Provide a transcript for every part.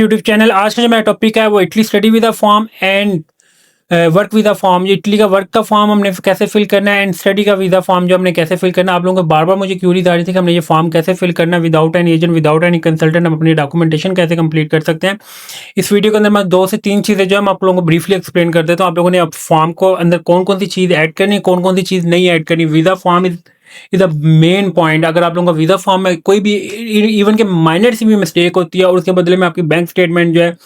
YouTube channel. आज का जो मेरा टॉपिक है वो Italy study with a form and work with a form. ये इटली का वर्क का फॉर्म हमने कैसे फिल करना है एंड स्टडी का विद अ फॉर्म जो हमने कैसे फिल करना है। आप लोगों को बार बार मुझे क्यूरीज आ रही थी कि हमने ये फॉर्म कैसे फिल करना है without any agent, without any consultant, हम अपनी डॉक्यूमेंटेशन कैसे कंप्लीट कर सकते हैं। इस वीडियो के अंदर मैं 2 से 3 चीज़ें जो है मैं आप लोगों को ब्रीफली एक्सप्लेन कर देता हूँ। आप लोगों ने अब फॉर्म को अंदर कौन कौन सी चीज़ ऐड करनी है, कौन कौन सी चीज़ नहीं ऐड करनी। Visa form is the main point. अगर आप लोगों का वीज़ा फॉर्म में कोई भी इवन के माइनर सी भी मिस्टेक होती है और उसके बदले में आपकी बैंक स्टेटमेंट जो है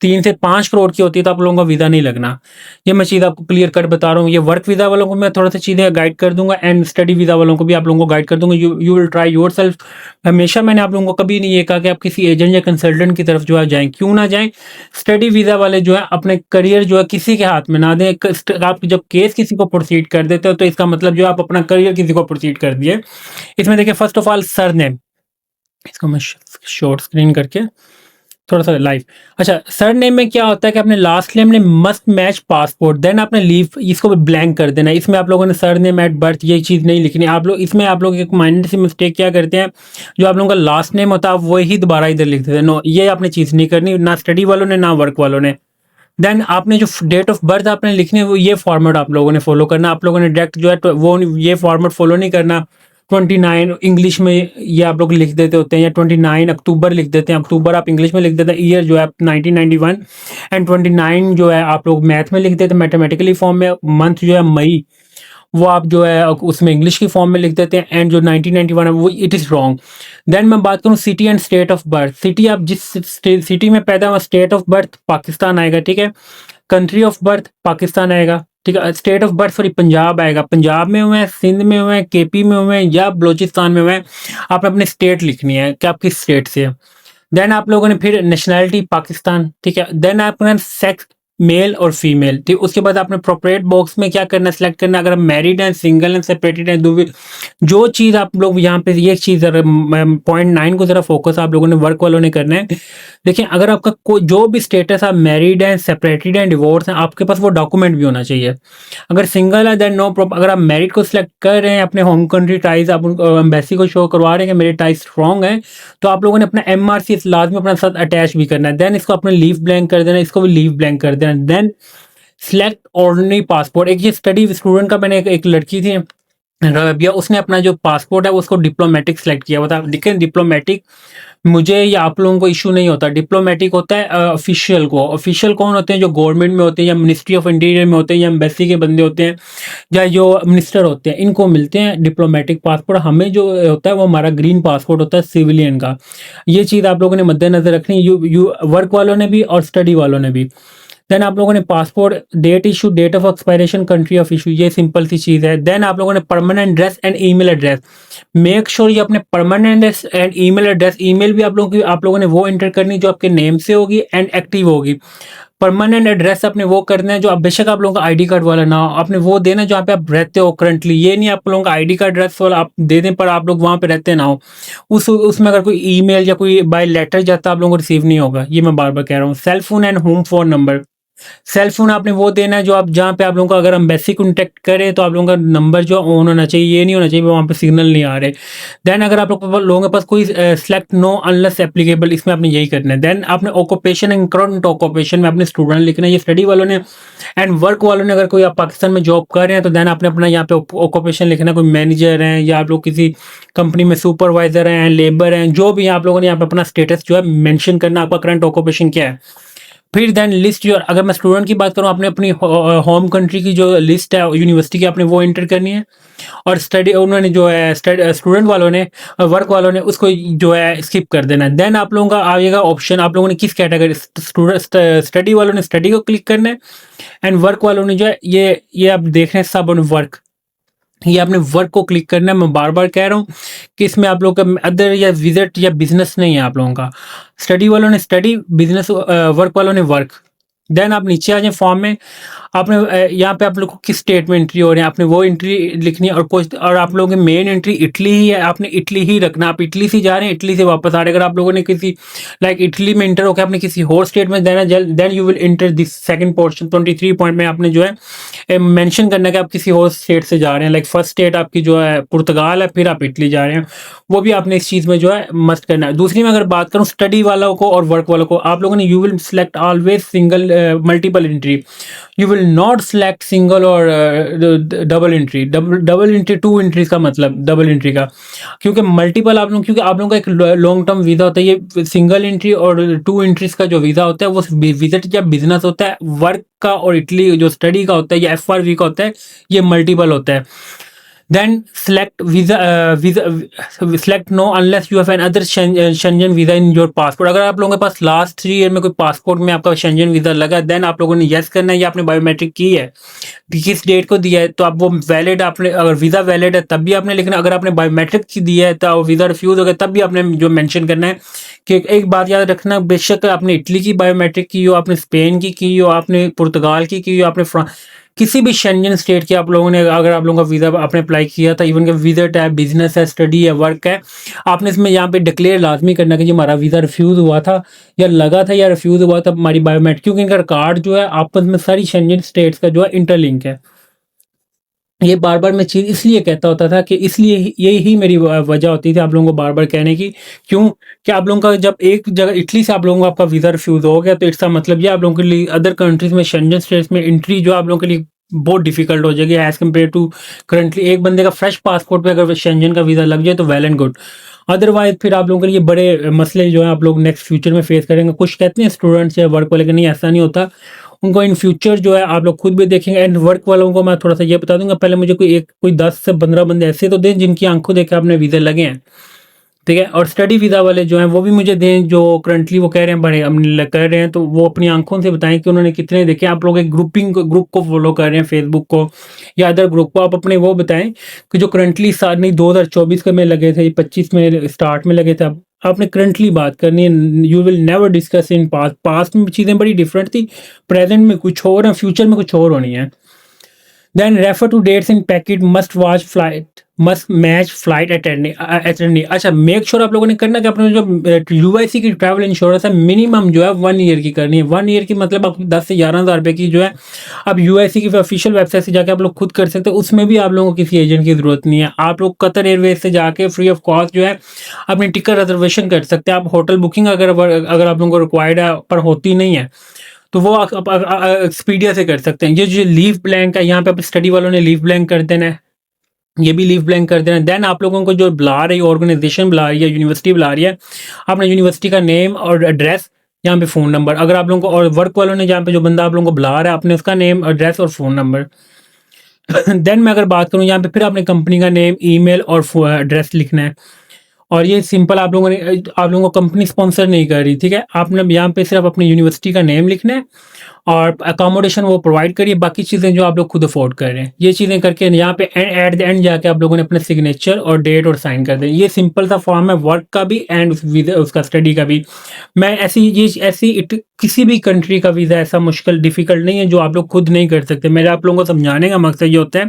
3 से 5 करोड़ की होती है तो आप लोगों का वीज़ा नहीं लगना। ये मैं चीज़ आपको क्लियर कट बता रहा हूँ। ये वर्क वीज़ा वालों को मैं थोड़ा सा चीज़ें गाइड कर दूंगा एंड स्टडी वीज़ा वालों को भी आप लोगों को गाइड कर दूंगा। You will try your self. हमेशा मैंने आप लोगों को कभी नहीं ये कहा कि आप किसी एजेंट या कंसल्टेंट की तरफ जो है जाएं, क्यों ना जाएं। स्टडी वीज़ा वाले जो है अपने करियर जो है किसी के हाथ में ना दें। आप जब केस किसी को प्रोसीड कर देते हो तो इसका मतलब जो आप अपना करियर किसी को प्रोसीड कर दिए। इसमें देखिए फर्स्ट ऑफ ऑल सरनेम, इसको मैं शॉर्ट स्क्रीन करके थोड़ा सा लाइव। अच्छा, सरनेम में क्या होता है कि अपने लास्ट नेम ने मस्ट मैच पासपोर्ट, देन आपने लीव इसको भी ब्लैंक कर देना। इसमें आप लोगों ने सरनेम एट बर्थ ये चीज़ नहीं लिखनी। आप लोग इसमें आप लोग एक माइनर सी मिस्टेक क्या करते हैं, जो आप लोगों का लास्ट नेम होता है वही दोबारा इधर लिख देते हैं। नो, ये आपने चीज़ नहीं करनी, ना स्टडी वालों ने ना वर्क वालों ने। देन आपने जो डेट ऑफ बर्थ आपने लिखनी है वो ये फॉर्मेट आप लोगों ने फॉलो करना। आप लोगों ने डायरेक्ट जो है वो ये फॉर्मेट फॉलो नहीं करना। 29 इंग्लिश में ये आप लोग लिख देते होते हैं, या 29 अक्टूबर लिख देते हैं। अक्टूबर आप इंग्लिश में लिख देते हैं, ईयर जो है 1991 एंड 29 जो है आप लोग मैथ में लिख देते हैं मैथमेटिकली फॉर्म में। मंथ जो है मई वो आप जो है उसमें इंग्लिश की फॉर्म में लिख देते हैं एंड जो 1991 है वो इट इज़ रॉन्ग। देन मैं बात करूँ city and state of birth. City आप जिस सिटी में पैदा हुआ, स्टेट ऑफ बर्थ पाकिस्तान आएगा, ठीक है। कंट्री ऑफ बर्थ पाकिस्तान आएगा, ठीक है। State of birth sorry Punjab आएगा। पंजाब में हुए हैं, सिंध में हुए हैं, केपी में हुए हैं या बलोचिस्तान में हुए हैं, आपने अपनी स्टेट लिखनी है कि आप किस स्टेट से है। देन आप लोगों ने फिर नेशनैलिटी पाकिस्तान, ठीक है। देन आपने सेक्स मेल और फीमेल, ठीक। उसके बाद आपने प्रोप्रेट बॉक्स में क्या करना, सेलेक्ट करना। अगर मैरिड हैं, सिंगल हैं, सेपरेटेड हैं, जो चीज़ आप लोग यहाँ पे ये चीज़ पॉइंट 9 को ज़रा फोकस आप लोगों ने वर्क वालों ने करना है। देखिए अगर आपका कोई जो भी स्टेटस, आप मैरिड हैं, सेपरेटेड हैं, डिवोर्स हैं, आपके पास वो डॉक्यूमेंट भी होना चाहिए। अगर सिंगल है देन नो प्रॉब्लम। अगर आप मैरिड को सिलेक्ट कर रहे हैं, अपने होम कंट्री टाइज आप एम्बेसी को शो करवा रहे हैं कि मेरे टाइज स्ट्रॉन्ग है, तो आप लोगों ने अपना MRC लाजमी अपने साथ अटैच भी करना है। देन इसको अपने लीव ब्लैंक कर देना, इसको भी लीव ब्लैंक कर देना। Then select ordinary passport. एक ये स्टडी स्टूडेंट का मैंने एक लड़की थी रबिया, उसने अपना जो पासपोर्ट है उसको डिप्लोमेटिक सेलेक्ट किया हुआ था। लेकिन डिप्लोमेटिक मुझे या आप लोगों को इशू नहीं होता। डिप्लोमेटिक होता है ऑफिशियल को। ऑफिशियल कौन होते हैं, जो गवर्नमेंट में होते हैं या मिनिस्ट्री ऑफ इंटीरियर में होते हैं या एम्बेसी के बंदे होते हैं या जो मिनिस्टर होते हैं, इनको मिलते हैं डिप्लोमेटिक पासपोर्ट। हमें जो होता है वो हमारा ग्रीन पासपोर्ट होता है सिविलियन का। ये चीज़ आप लोगों ने मद्देनजर रखनी, यू वर्क वालों ने भी और स्टडी वालों ने भी। देन आप लोगों ने passport date issue, date of expiration, country of issue, ये सिंपल सी चीज़ है। देन आप लोगों ने permanent address and email address, make sure ये अपने permanent address and email address, email भी आप लोगों ने वो एंटर करनी जो आपके नेम से होगी एंड एक्टिव होगी। परमानेंट एड्रेस अपने वो करना है जो आप बेशक आप लोगों का आईडी कार्ड वाला ना हो, आपने वो देना जहाँ पे आप रहते हो करंटली। ये नहीं आप लोगों का आईडी कार्ड एड्रेस वाला आप दे दें पर आप लोग वहाँ पे रहते ना हो। उसमें अगर कोई ईमेल या कोई बाय लेटर जाता है आप लोगों को रिसीव नहीं होगा। ये मैं बार बार कह रहा हूँ। Cell phone and home phone number, cell phone आपने वो देना है जो आप जहाँ पे आप लोगों का अगर हम बेसिक कॉन्टेक्ट करें तो आप लोगों का नंबर जो ऑन होना चाहिए, ये नहीं होना चाहिए वहाँ पे सिग्नल नहीं आ रहे। देन अगर आप लोगों के पास कोई सेलेक्ट नो अनलेस एप्लीकेबल, इसमें आपने यही करना है। देन आपने ऑक्यूपेशन एंड करंट ऑक्यूपेशन में अपने स्टूडेंट लिखना है, ये स्टडी वालों ने। एंड वर्क वालों ने अगर कोई आप पाकिस्तान में जॉब कर रहे हैं तो देन आपने अपना यहाँ पे ऑक्यूपेशन लिखना है। कोई मैनेजर हैं या आप लोग किसी कंपनी में सुपरवाइजर हैं, लेबर हैं, जो भी आप लोगों ने यहाँ पे अपना स्टेटस जो है मेंशन करना, आपका करंट ऑक्यूपेशन क्या है। फिर देन लिस्ट योर, अगर मैं स्टूडेंट की बात करूँ आपने अपनी होम कंट्री की जो लिस्ट है यूनिवर्सिटी की आपने वो एंटर करनी है। और स्टडी उन्होंने जो है स्टूडेंट वालों ने, वर्क वालों ने उसको जो है स्किप कर देना है। देन आप लोगों का आएगा ऑप्शन, आप लोगों ने किस कैटेगरी, स्टडी वालों ने स्टडी को क्लिक करना है एंड वर्क वालों ने जो है ये आप देख रहे हैं सब वर्क, ये आपने वर्क को क्लिक करना है। मैं बार बार कह रहा हूँ कि इसमें आप लोगों का अदर या विजिट या बिजनेस नहीं है आप लोगों का। स्टडी वालों ने स्टडी, बिजनेस वर्क वालों ने वर्क। देन आप नीचे आ जाए फॉर्म में, आपने यहाँ पे आप लोग को किस स्टेट में एंट्री हो रहे हैं, आपने वो एंट्री लिखनी है। और आप लोगों की मेन एंट्री इटली ही है, आपने इटली ही रखना। आप इटली से जा रहे हैं, इटली से वापस आ रहे हैं। अगर आप लोगों ने किसी लाइक इटली में इंटर होकर आपने किसी और स्टेट में जाना, then you will enter this second portion 23 point में। आपने जो है मेंशन करना है कि आप किसी और स्टेट से जा रहे हैं। लाइक फर्स्ट स्टेट आपकी जो है पुर्तगाल है, फिर आप इटली जा रहे हैं, वो भी आपने इस चीज़ में जो है मस्ट करना है। दूसरी में अगर बात करूँ स्टडी वालों को और वर्क वालों को, आप लोगों ने you will select always single multiple entry, you will not select single और double entry. Double entry 2 entries का मतलब डबल एंट्री का, क्योंकि मल्टीपल आप लोग, क्योंकि आप लोगों का एक लॉन्ग टर्म वीज़ा होता है। ये सिंगल एंट्री और 2 एंट्रीज का जो वीज़ा होता है वो विजिट या बिजनेस होता है। वर्क का और इटली जो स्टडी का होता है या FRV का होता है, ये मल्टीपल होता है। Then select select no unless you have another Schengen visa in your passport। अगर आप लोगों के पास लास्ट 3 ईयर में कोई पासपोर्ट में आपका Schengen वीजा लगा, देन आप लोगों ने यस करना है या आपने बायोमेट्रिक की है, किस डेट को दिया है, तो आप वो वैलिड, आपने अगर वीज़ा वैलिड है तब भी आपने लिखना। अगर आपने बायोमेट्रिक की दिया है तो वीज़ा रिफ्यूज़ हो गया तब भी आपने जो मेंशन करना है कि एक बात याद रखना, बेशक आपने इटली की बायोमेट्रिक की हो, आपने स्पेन की हो, आपने पुर्तगाल की हो, आपने किसी भी शेंजन स्टेट के आप लोगों ने, अगर आप लोगों का वीज़ा आपने अप्लाई किया था, इवन के विजिट है, बिजनेस है, स्टडी है, वर्क है, आपने इसमें यहाँ पे डिक्लेयर लाजमी करना कि जी हमारा वीज़ा रिफ्यूज़ हुआ था या लगा था या रिफ्यूज़ हुआ था हमारी बायोमेट्रिक, क्योंकि इनका कार्ड जो है आपस में सारी शेंजन स्टेट्स का जो है इंटरलिंक है। ये बार बार मैं चीज़ इसलिए कहता होता था कि इसलिए यही ही मेरी वजह होती थी आप लोगों को बार बार कहने की। क्यों कि आप लोगों का जब एक जगह इटली से आप लोगों का आपका वीज़ा रिफ्यूज़ हो गया, तो इसका मतलब ये आप लोगों के लिए अदर कंट्रीज़ में शेंजन स्टेट्स में एंट्री जो आप लोगों के लिए बहुत डिफिकल्ट हो जाएगी एज़ कम्पेयर टू करंटली। एक बंदे का फ्रेश पासपोर्ट पे अगर शेंजन का वीज़ा लग जाए तो वेल एंड गुड, अदरवाइज फिर आप लोगों के लिए बड़े मसले जो है आप लोग नेक्स्ट फ्यूचर में फेस करेंगे। कुछ कहते हैं स्टूडेंट्स या वर्क वाले, नहीं ऐसा नहीं होता, उनको इन फ्यूचर जो है आप लोग खुद भी देखेंगे। एंड वर्क वालों को मैं थोड़ा सा ये बता दूंगा, पहले मुझे कोई 10 से 15 बंदे ऐसे तो दें जिनकी आंखों देखे आपने वीज़े लगे हैं, ठीक है। और स्टडी वीज़ा वाले जो हैं वो भी मुझे दें, जो करंटली वो कह रहे हैं बड़े हम कर रहे हैं, तो वो अपनी आंखों से बताएं कि उन्होंने कितने देखे। आप लोग एक ग्रुप को फॉलो कर रहे हैं, फेसबुक को या अदर ग्रुप को, आप अपने वो बताएं कि जो करंटली साल नहीं 2024 के में लगे थे, 25 में स्टार्ट में लगे थे, आपने करंटली बात करनी है। You will never discuss in past में चीज़ें बड़ी डिफरेंट थी, प्रेजेंट में कुछ और है, फ्यूचर में कुछ और होनी है। Then refer to dates in packet, must watch flight, must match flight attendee. अच्छा, मेक श्योर आप लोगों ने करना कि अपने जो UIC की ट्रैवल इंश्योरेंस है मिनिमम जो है 1 ईयर की करनी है। 1 ईयर की मतलब आपको 10 से 11 हज़ार रुपये की जो है आप UIC की ऑफिशियल वेबसाइट से जाके आप लोग खुद कर सकते हैं। उसमें भी आप लोगों को किसी एजेंट की ज़रूरत नहीं है। आप लोग कतर एयरवेज से जाके फ्री ऑफ कॉस्ट जो है अपनी टिकट रिजर्वेशन कर सकते हैं। आप होटल बुकिंग अगर आप लोगों को रिक्वायर्ड है पर होती नहीं है तो वो एक्सपीडिया से कर सकते हैं। ये जो लीव ब्लैंक है, यहाँ पे आप स्टडी वालों ने लीव ब्लैंक कर देना है, ये भी लीव ब्लैंक कर देना। देन आप लोगों को जो बुला रही है, ऑर्गेनाइजेशन बुला रही है, यूनिवर्सिटी बुला रही है, आपने यूनिवर्सिटी का नेम और एड्रेस, यहाँ पे फ़ोन नंबर, अगर आप लोगों को, और वर्क वालों ने जहाँ पे जो बंदा आप लोगों को बुला रहा है आपने उसका नेम, एड्रेस और फ़ोन नंबर। देन मैं अगर बात करूँ यहाँ पे, फिर आपने कंपनी का नेम, ईमेल और एड्रेस लिखना है। और ये सिंपल आप लोगों को कंपनी स्पॉन्सर नहीं कर रही, ठीक है। आपने यहाँ पे सिर्फ अपनी यूनिवर्सिटी का नेम लिखना है और अकोमोडेशन वो प्रोवाइड करिए, बाकी चीज़ें जो आप लोग खुद अफोर्ड कर रहे हैं ये चीज़ें करके यहाँ पे एट द एंड जाके आप लोगों ने अपने सिग्नेचर और डेट और साइन कर दें। ये सिंपल सा फॉर्म है वर्क का भी एंड उसका स्टडी का भी। मैं किसी भी कंट्री का वीज़ा ऐसा मुश्किल डिफ़िकल्ट नहीं है जो आप लोग खुद नहीं कर सकते। मेरे आप लोगों को समझाने का मकसद ये होता है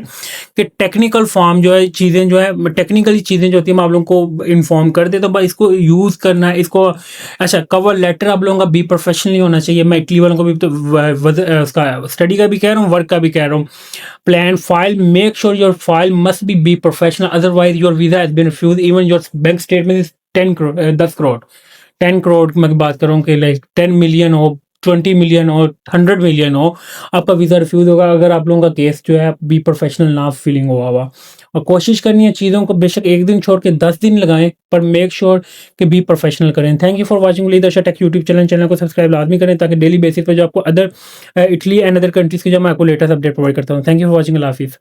कि टेक्निकल फॉर्म जो है, चीज़ें जो है टेक्निकली चीज़ें जो होती है मैं आप लोगों को इन्फॉर्म कर दे, तो बस इसको यूज़ करना है इसको। अच्छा, कवर लेटर आप लोगों का बी प्रोफेशनली होना चाहिए। मैं इटली वालों को भी तो उसका स्टडी का भी कह रहा हूँ, वर्क का भी कह रहा हूँ। Plan file, make sure your file must be professional, otherwise your visa has been refused even your bank statement is 10 crore 10 crore मैं बात कर रहा हूँ कि लाइक 10 मिलियन हो, 20 मिलियन हो, 100 मिलियन हो, आपका वीज़ा रिफ्यूज़ होगा अगर आप लोगों का केस जो है बी प्रोफेशनल ना फीलिंग हुआ। और कोशिश करनी है चीज़ों को बेशक एक दिन छोड़ के 10 दिन लगाएं, पर मेक श्योर कि बी प्रोफेशनल करें। Thank you for watching leadership take YouTube channel को सब्सक्राइब लाजमी करें ताकि डेली बेसिस पर जो आपको other Italy and other countries की जो मैं आपको लेटेस्ट अपडेट प्रोवाइड करता हूँ। थैंक यू फॉर वॉचिंग, अल्लाह हाफिज़।